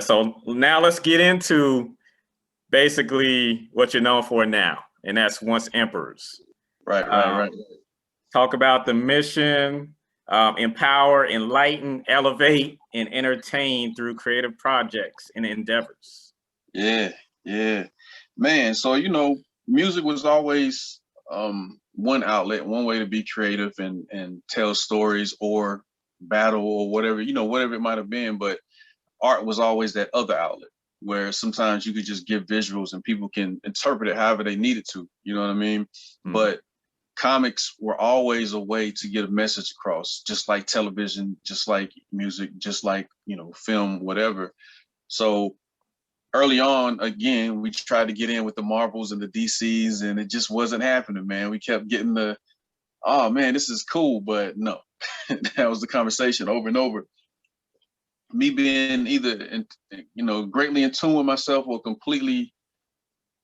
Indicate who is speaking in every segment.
Speaker 1: So now let's get into basically what you're known for now, and that's OncEmperors.
Speaker 2: Right.
Speaker 1: Talk about the mission, empower, enlighten, elevate, and entertain through creative projects and endeavors.
Speaker 2: Yeah, man. So music was always one outlet, one way to be creative and tell stories or battle or whatever, whatever it might have been. But art was always that other outlet where sometimes you could just give visuals and people can interpret it however they needed to. You know what I mean? But comics were always a way to get a message across, just like television, just like music, just like, film, whatever. So early on, again, we tried to get in with the Marvels and the DCs, and it just wasn't happening, man. We kept getting oh man, this is cool, but no. That was the conversation over and over. Me being either, greatly in tune with myself or completely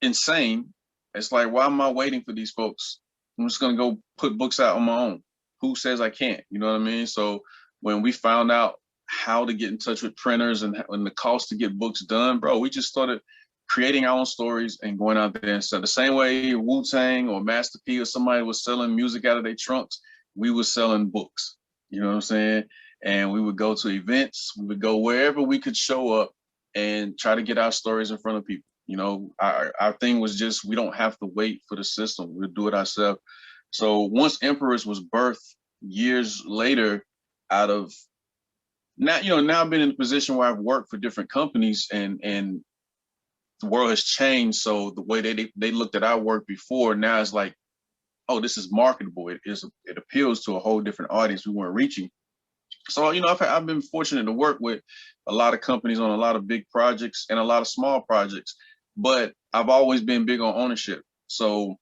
Speaker 2: insane. It's like, why am I waiting for these folks? I'm just gonna go put books out on my own. Who says I can't? You know what I mean? So when we found out how to get in touch with printers and the cost to get books done, bro, we just started creating our own stories and going out there and sell. The same way Wu-Tang or Master P or somebody was selling music out of their trunks, we were selling books. You know what I'm saying? And we would go to events, we would go wherever we could show up and try to get our stories in front of people. Our thing was just, we don't have to wait for the system. We'll do it ourselves. So OncEmperors was birthed years later out of now I've been in a position where I've worked for different companies and the world has changed. So the way they looked at our work before, now it's like, oh, this is marketable. It appeals to a whole different audience we weren't reaching. So, I've been fortunate to work with a lot of companies on a lot of big projects and a lot of small projects, but I've always been big on ownership. So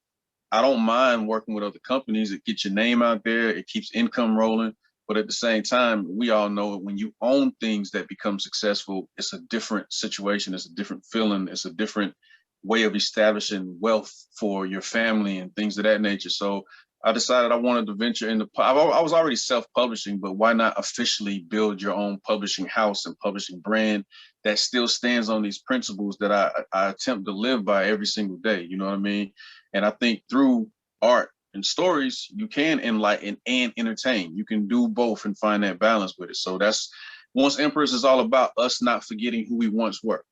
Speaker 2: I don't mind working with other companies. It gets your name out there. It keeps income rolling. But at the same time, we all know when you own things that become successful, it's a different situation. It's a different feeling. It's a different way of establishing wealth for your family and things of that nature. So I decided I wanted to venture into, I was already self-publishing, but why not officially build your own publishing house and publishing brand that still stands on these principles that I attempt to live by every single day, you know what I mean? And I think through art and stories, you can enlighten and entertain. You can do both and find that balance with it. So that's OncEmperors is all about us not forgetting who we once were.